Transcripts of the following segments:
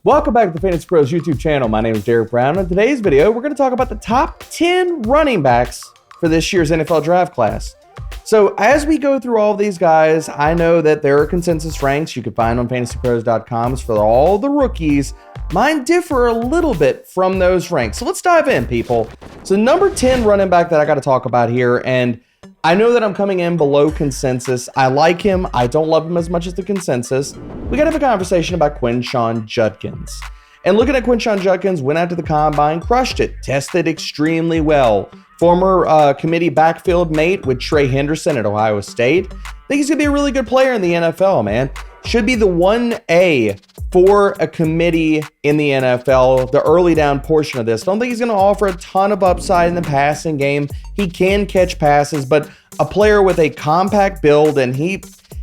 Welcome back to the FantasyPros YouTube channel. My name is Derek Brown. In today's video, we're going to talk about the top 10 running backs for this year's NFL draft class. So as we go through all of these guys, I know that there are consensus ranks you can find on FantasyPros.com for all the rookies. Mine differ a little bit from those ranks. So let's dive in, people. So number 10 running back that I got to talk about here, and I know that I'm coming in below consensus. I like him. I don't love him as much as the consensus. We got to have a conversation about Quinshon Judkins. And looking at Quinshon Judkins, went out to the combine, crushed it, tested extremely well. Former committee backfield mate with TreVeyon Henderson at Ohio State. I think he's going to be a really good player in the NFL, man. Should be the 1A for a committee in the NFL, the early down portion of this. Don't think he's going to offer a ton of upside in the passing game. He can catch passes, but a player with a compact build, and he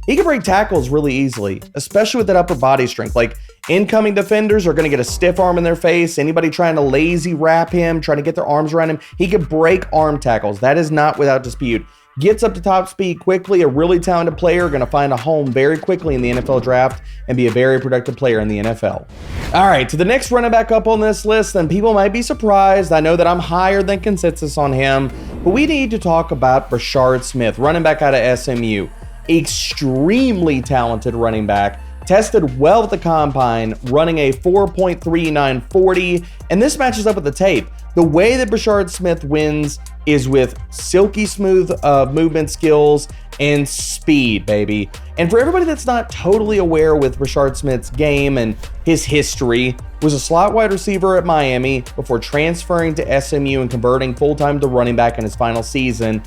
can break tackles really easily, especially with that upper body strength. Like, incoming defenders are going to get a stiff arm in their face. Anybody trying to lazy wrap him, trying to get their arms around him, he can break arm tackles. That is not without dispute. Gets up to top speed quickly, a really talented player, going to find a home very quickly in the NFL draft and be a very productive player in the NFL. All right, to the next running back up on this list, and people might be surprised. I know that I'm higher than consensus on him, but we need to talk about Brashard Smith, running back out of SMU. Extremely talented running back. Tested well at the combine, running a 4.3940, and this matches up with the tape. The way that Brashard Smith wins is with silky smooth movement skills and speed, baby. And for everybody that's not totally aware with Brashard Smith's game and his history, was a slot wide receiver at Miami before transferring to SMU and converting full-time to running back in his final season.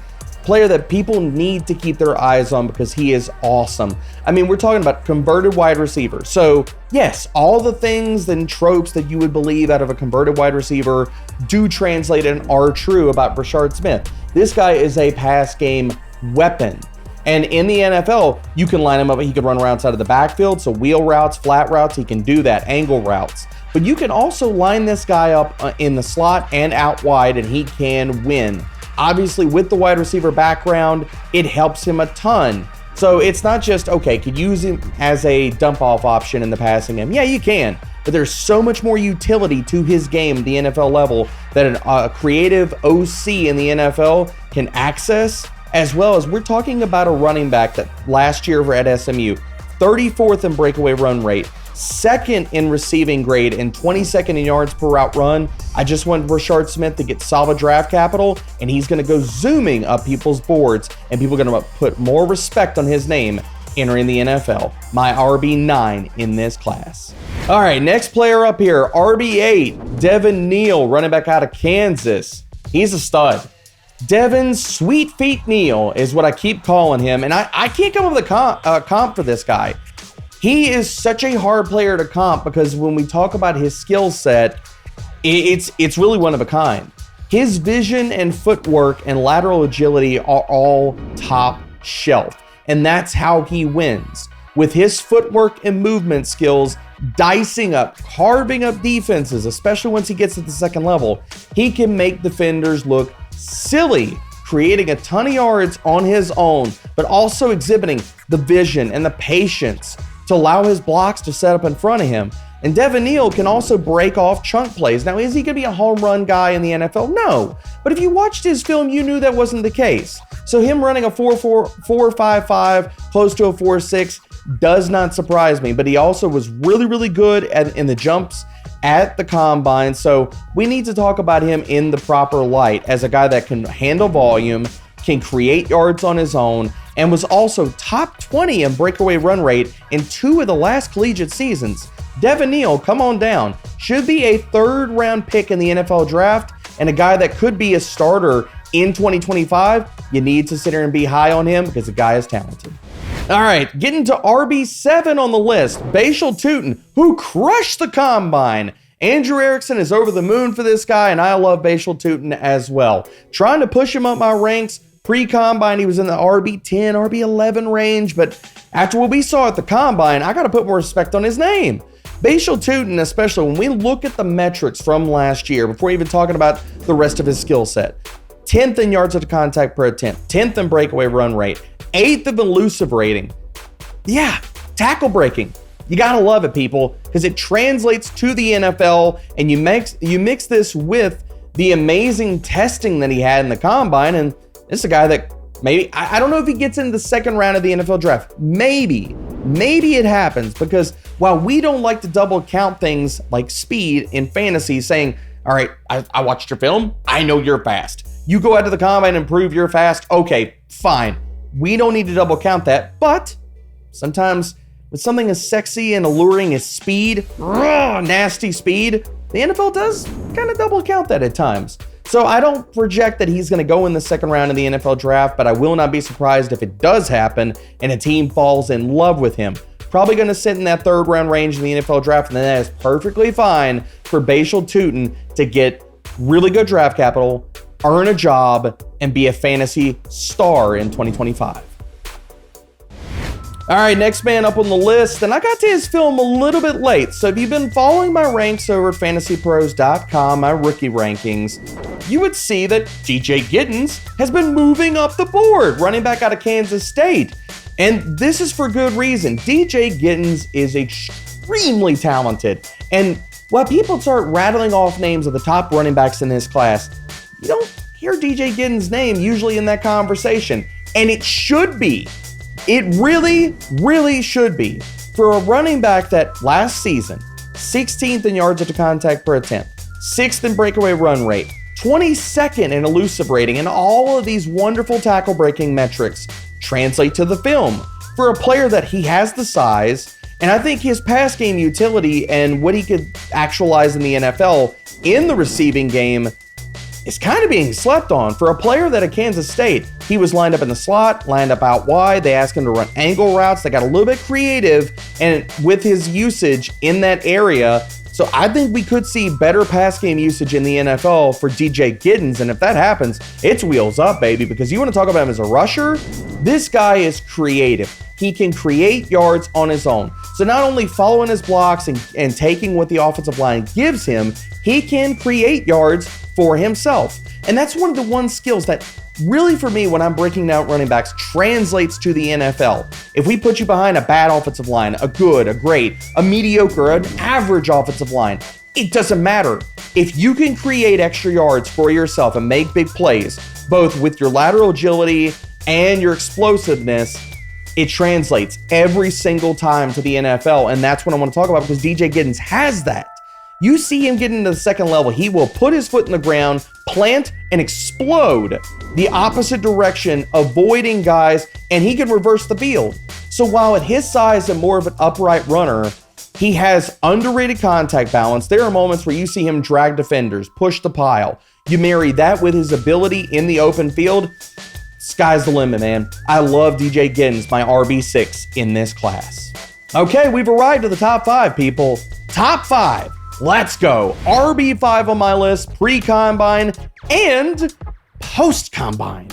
Player that people need to keep their eyes on because he is awesome. I mean, we're talking about converted wide receiver. So yes, all the things and tropes that you would believe out of a converted wide receiver do translate and are true about Brashard Smith. This guy is a pass game weapon. And in the NFL, you can line him up. He can run around outside of the backfield. So wheel routes, flat routes, he can do that, angle routes. But you can also line this guy up in the slot and out wide, and he can win. Obviously, with the wide receiver background, it helps him a ton. So it's not just, okay, could use him as a dump-off option in the passing game. Yeah, you can. But there's so much more utility to his game at the NFL level that a creative OC in the NFL can access, as well as we're talking about a running back that last year at SMU, 34th in breakaway run rate, second in receiving grade, and 22nd in yards per route run. I just want Brashard Smith to get solid draft capital, and he's going to go zooming up people's boards, and people are going to put more respect on his name entering the NFL. My RB9 in this class. All right, next player up here, RB8, Devin Neal, running back out of Kansas. He's a stud. Devin Sweet Feet Neal is what I keep calling him, and I can't come up with a comp for this guy. He is such a hard player to comp because when we talk about his skill set, it's really one of a kind. His vision and footwork and lateral agility are all top shelf, and that's how he wins. With his footwork and movement skills, dicing up, carving up defenses, especially once he gets to the second level, he can make defenders look silly, creating a ton of yards on his own, but also exhibiting the vision and the patience to allow his blocks to set up in front of him. And Devin Neal can also break off chunk plays. Now, is he going to be a home run guy in the NFL? No. But if you watched his film, you knew that wasn't the case. So him running a 4.55, close to a 4.6, does not surprise me. But he also was really, really good in the jumps at the combine. So we need to talk about him in the proper light as a guy that can handle volume, can create yards on his own, and was also top 20 in breakaway run rate in 2 of the last collegiate seasons. Devin Neal, come on down. Should be a third-round pick in the NFL draft and a guy that could be a starter in 2025. You need to sit here and be high on him because the guy is talented. All right, getting to RB7 on the list, Bhayshul Tuten, who crushed the combine. Andrew Erickson is over the moon for this guy, and I love Bhayshul Tuten as well. Trying to push him up my ranks. Pre-combine, he was in the RB10, RB11 range, but after what we saw at the combine, I got to put more respect on his name. Bhayshul Tuten, especially when we look at the metrics from last year, before even talking about the rest of his skill set, 10th in yards after contact per attempt, 10th in breakaway run rate, 8th of elusive rating. Yeah, tackle breaking. You gotta love it, people, because it translates to the NFL, and you mix this with the amazing testing that he had in the combine, and this is a guy that maybe, I don't know if he gets in the second round of the NFL draft. Maybe it happens, because while we don't like to double count things like speed in fantasy, saying, all right, I watched your film, I know you're fast. You go out to the combine and prove you're fast, okay, fine. We don't need to double count that, but sometimes with something as sexy and alluring as speed, raw, nasty speed, the NFL does kind of double count that at times. So I don't project that he's going to go in the second round of the NFL draft, but I will not be surprised if it does happen and a team falls in love with him. Probably going to sit in that third round range in the NFL draft, and then that is perfectly fine for Bhayshul Tuten to get really good draft capital, earn a job, and be a fantasy star in 2025. All right, next man up on the list, and I got to his film a little bit late, so if you've been following my ranks over at FantasyPros.com, my rookie rankings, you would see that DJ Giddens has been moving up the board, running back out of Kansas State. And this is for good reason. DJ Giddens is extremely talented, and while people start rattling off names of the top running backs in this class, you don't hear DJ Giddens' name usually in that conversation, and it should be. It really, really should be. For a running back that last season, 16th in yards after contact per attempt, 6th in breakaway run rate, 22nd in elusive rating, and all of these wonderful tackle breaking metrics translate to the film. For a player that he has the size, and I think his pass game utility and what he could actualize in the NFL in the receiving game is kind of being slept on. For a player that at Kansas State, he was lined up in the slot, lined up out wide. They asked him to run angle routes. They got a little bit creative and with his usage in that area. So I think we could see better pass game usage in the NFL for DJ Giddens. And if that happens, it's wheels up, baby, because you want to talk about him as a rusher. This guy is creative. He can create yards on his own. So not only following his blocks and taking what the offensive line gives him, he can create yards for himself. And that's one of the skills that really, for me, when I'm breaking down running backs, translates to the NFL. If we put you behind a bad offensive line, a good, a great, a mediocre, an average offensive line, it doesn't matter. If you can create extra yards for yourself and make big plays, both with your lateral agility and your explosiveness, it translates every single time to the NFL. And that's what I want to talk about, because DJ Giddens has that. You see him get into the second level, he will put his foot in the ground, plant, and explode the opposite direction, avoiding guys, and he can reverse the field. So while at his size and more of an upright runner, he has underrated contact balance. There are moments where you see him drag defenders, push the pile. You marry that with his ability in the open field, sky's the limit, man. I love DJ Giddens, my RB6 in this class. Okay, we've arrived at the top 5, people. Top 5. Let's go. RB5 on my list, pre-combine and post-combine,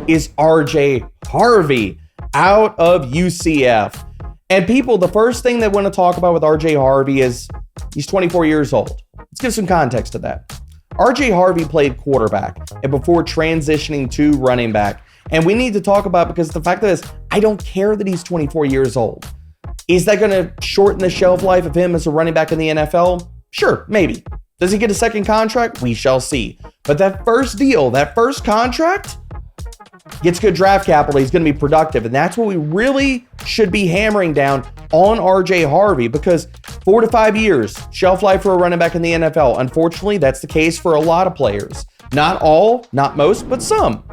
is RJ Harvey out of UCF. And people, the first thing they want to talk about with RJ Harvey is he's 24 years old. Let's give some context to that. RJ Harvey played quarterback and before transitioning to running back. And we need to talk about, because the fact is, I don't care that he's 24 years old. Is that going to shorten the shelf life of him as a running back in the NFL? Sure, maybe. Does he get a second contract? We shall see. But that first deal, that first contract, gets good draft capital. He's going to be productive. And that's what we really should be hammering down on RJ Harvey, because 4 to 5 years, shelf life for a running back in the NFL. Unfortunately, that's the case for a lot of players. Not all, not most, but some.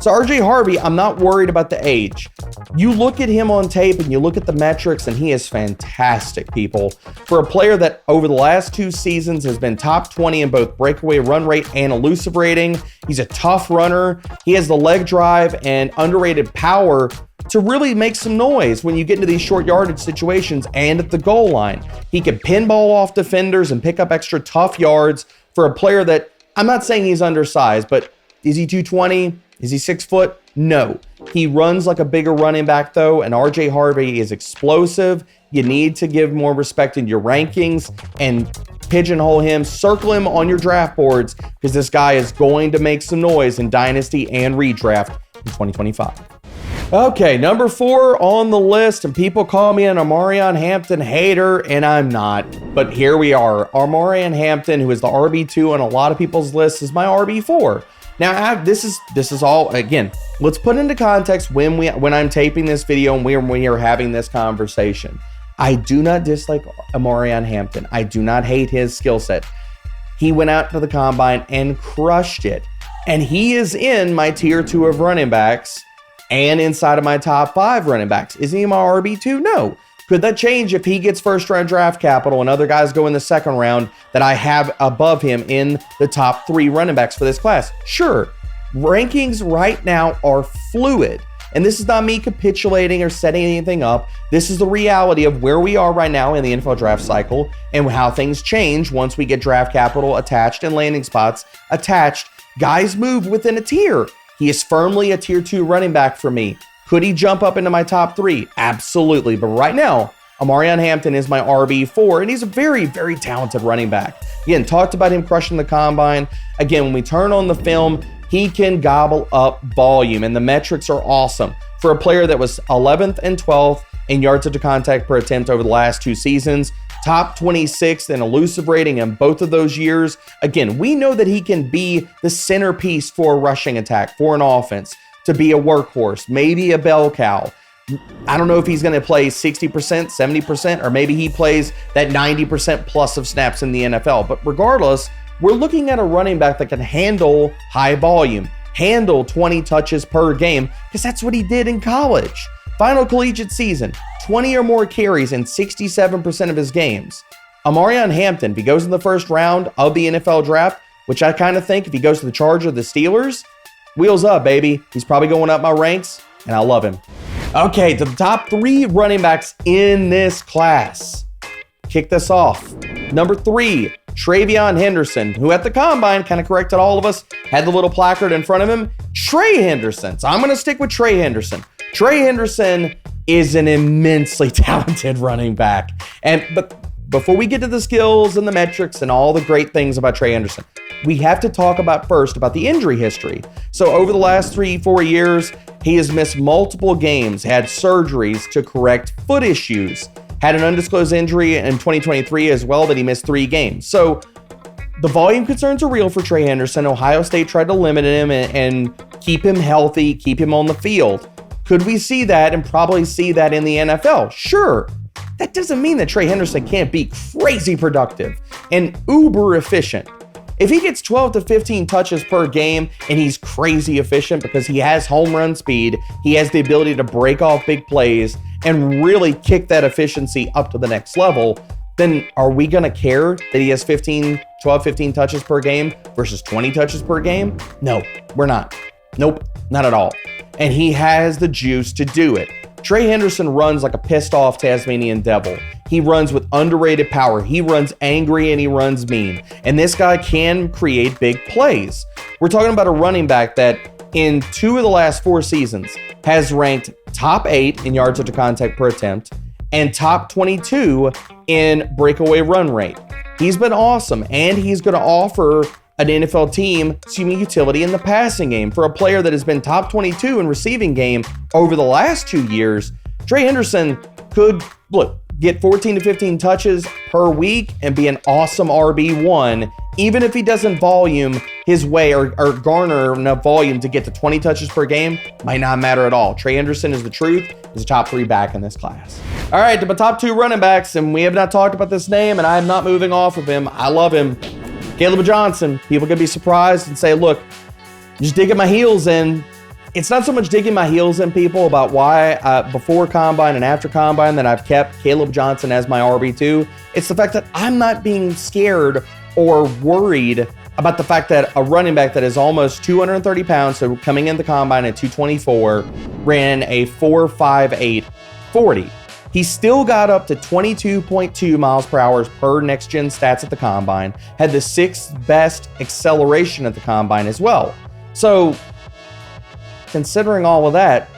So RJ Harvey, I'm not worried about the age. You look at him on tape and you look at the metrics, and he is fantastic, people. For a player that over the last 2 seasons has been top 20 in both breakaway run rate and elusive rating, he's a tough runner. He has the leg drive and underrated power to really make some noise when you get into these short yardage situations and at the goal line. He can pinball off defenders and pick up extra tough yards. For a player that, I'm not saying he's undersized, but is he 220? Is he 6 foot? No. He runs like a bigger running back, though, and RJ Harvey is explosive. You need to give more respect in your rankings and pigeonhole him, circle him on your draft boards, because this guy is going to make some noise in Dynasty and redraft in 2025. Okay, number 4 on the list, and people call me an Omarion Hampton hater, and I'm not. But here we are. Omarion Hampton, who is the RB2 on a lot of people's lists, is my RB4. Now, this is all, again, let's put into context when I'm taping this video and when we are having this conversation. I do not dislike Omarion Hampton. I do not hate his skill set. He went out to the combine and crushed it. And he is in my tier 2 of running backs and inside of my top 5 running backs. Is he my RB2? No. Could that change if he gets first round draft capital and other guys go in the second round that I have above him in the top 3 running backs for this class? Sure. Rankings right now are fluid. And this is not me capitulating or setting anything up. This is the reality of where we are right now in the NFL draft cycle and how things change once we get draft capital attached and landing spots attached. Guys move within a tier. He is firmly a tier 2 running back for me. Could he jump up into my top 3? Absolutely. But right now, Omarion Hampton is my RB4, and he's a very, very talented running back. Again, talked about him crushing the combine. Again, when we turn on the film, he can gobble up volume, and the metrics are awesome. For a player that was 11th and 12th in yards to contact per attempt over the last 2 seasons, top 26th in elusive rating in both of those years. Again, we know that he can be the centerpiece for a rushing attack, for an offense, to be a workhorse, maybe a bell cow. I don't know if he's going to play 60%, 70%, or maybe he plays that 90% plus of snaps in the NFL. But regardless, we're looking at a running back that can handle high volume, handle 20 touches per game, because that's what he did in college. Final collegiate season, 20 or more carries in 67% of his games. Omarion Hampton, if he goes in the first round of the NFL draft, which I kind of think if he goes to the Chargers or the Steelers, wheels up, baby. He's probably going up my ranks, and I love him. Okay, to the top 3 running backs in this class. Kick this off. Number 3, TreVeyon Henderson, who at the combine kind of corrected all of us, had the little placard in front of him. Trey Henderson. So I'm going to stick with Trey Henderson. Trey Henderson is an immensely talented running back. But before we get to the skills and the metrics and all the great things about Trey Henderson, we have to talk about the injury history. So over the last 3-4 years, he has missed multiple games, had surgeries to correct foot issues, had an undisclosed injury in 2023 as well that he missed 3 games. So the volume concerns are real for Trey Henderson. Ohio State tried to limit him and keep him healthy, keep him on the field. Could we see that and probably see that in the NFL? Sure. That doesn't mean that Trey Henderson can't be crazy productive and uber efficient. If he gets 12 to 15 touches per game and he's crazy efficient because he has home run speed, he has the ability to break off big plays and really kick that efficiency up to the next level, then are we going to care that he has 12, 15 touches per game versus 20 touches per game? No, we're not. Nope, not at all. And he has the juice to do it. Trey Henderson runs like a pissed off Tasmanian devil. He runs with underrated power. He runs angry and he runs mean. And this guy can create big plays. We're talking about a running back that in 2 of the last 4 seasons has ranked top 8 in yards after contact per attempt and top 22 in breakaway run rate. He's been awesome, and he's going to offer an NFL team some utility in the passing game. For a player that has been top 22 in receiving game over the last 2 years, Trey Henderson could, get 14 to 15 touches per week and be an awesome RB1, even if he doesn't volume his way or garner enough volume to get to 20 touches per game, might not matter at all. Trey Henderson is the truth. He's a top 3 back in this class. All right, to my top 2 running backs, and we have not talked about this name, and I'm not moving off of him. I love him. Kaleb Johnson. People can be surprised and say, look, just digging my heels in. It's not so much digging my heels in, people, about why before Combine and after Combine that I've kept Kaleb Johnson as my RB2. It's the fact that I'm not being scared or worried about the fact that a running back that is almost 230 pounds, so coming in the Combine at 224, ran a 4.58 40. He still got up to 22.2 miles per hour per next-gen stats at the Combine, had the 6th best acceleration at the Combine as well. So, considering all of that,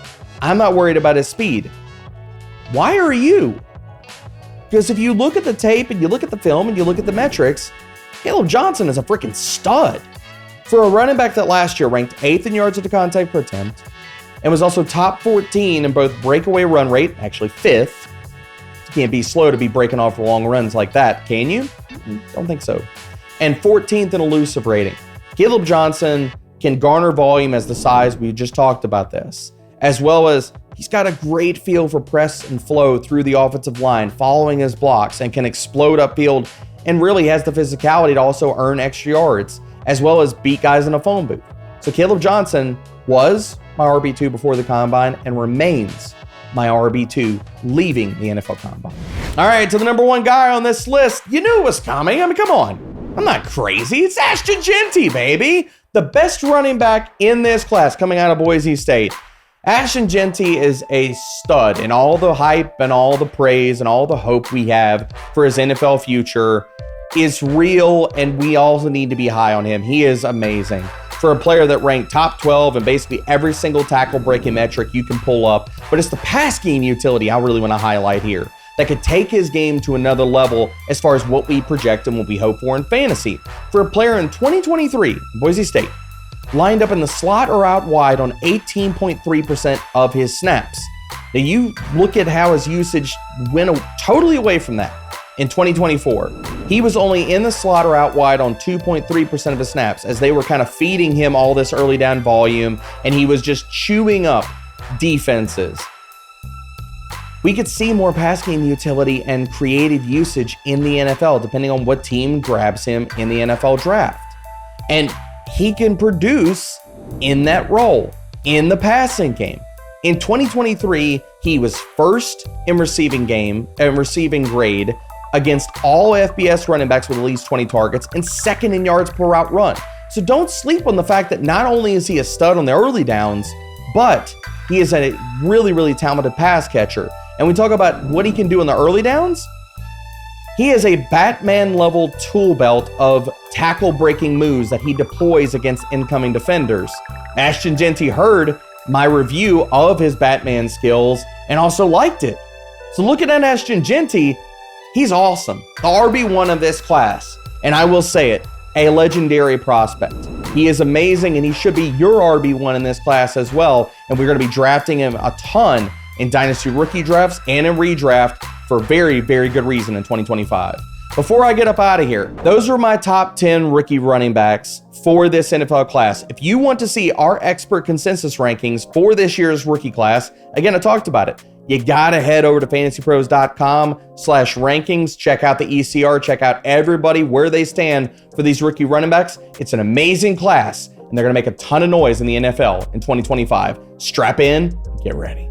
I'm not worried about his speed. Why are you? Because if you look at the tape and you look at the film and you look at the metrics, Kaleb Johnson is a freaking stud. For a running back that last year ranked 8th in yards after contact per attempt, and was also top 14 in both breakaway run rate, actually 5th. You can't be slow to be breaking off long runs like that, can you? Don't think so. And 14th in elusive rating. Kaleb Johnson can garner volume as the size, we just talked about this, as well as he's got a great feel for press and flow through the offensive line, following his blocks, and can explode upfield, and really has the physicality to also earn extra yards, as well as beat guys in a phone booth. So Kaleb Johnson was my RB2 before the combine and remains my RB2 leaving the NFL combine. All right, to the number 1 guy on this list. You knew it was coming. I mean, come on. I'm not crazy. It's Ashton Jeanty, baby. The best running back in this class coming out of Boise State. Ashton Jeanty is a stud, and all the hype and all the praise and all the hope we have for his NFL future is real, and we also need to be high on him. He is amazing. For a player that ranked top 12 in basically every single tackle breaking metric you can pull up, but it's the pass game utility I really want to highlight here that could take his game to another level as far as what we project and what we hope for in fantasy. For a player in 2023, Boise State, lined up in the slot or out wide on 18.3% of his snaps. Now you look at how his usage went totally away from that. In 2024, he was only in the slot or out wide on 2.3% of his snaps, as they were kind of feeding him all this early down volume, and he was just chewing up defenses. We could see more pass game utility and creative usage in the NFL, depending on what team grabs him in the NFL draft. And he can produce in that role, in the passing game. In 2023, he was first in receiving grade against all FBS running backs with at least 20 targets, and second in yards per route run. So don't sleep on the fact that not only is he a stud on the early downs, but he is a really, really talented pass catcher. And we talk about what he can do in the early downs. He is a Batman level tool belt of tackle breaking moves that he deploys against incoming defenders. Ashton Jeanty heard my review of his Batman skills and also liked it. So looking at Ashton Jeanty, he's awesome. The RB1 of this class. And I will say it, a legendary prospect. He is amazing, and he should be your RB1 in this class as well. And we're going to be drafting him a ton in Dynasty rookie drafts and in redraft for very, very good reason in 2025. Before I get up out of here, those are my top 10 rookie running backs for this NFL class. If you want to see our expert consensus rankings for this year's rookie class, again, I talked about it. You gotta head over to fantasypros.com/rankings, check out the ECR, check out everybody where they stand for these rookie running backs. It's an amazing class, and they're gonna make a ton of noise in the NFL in 2025. Strap in, get ready.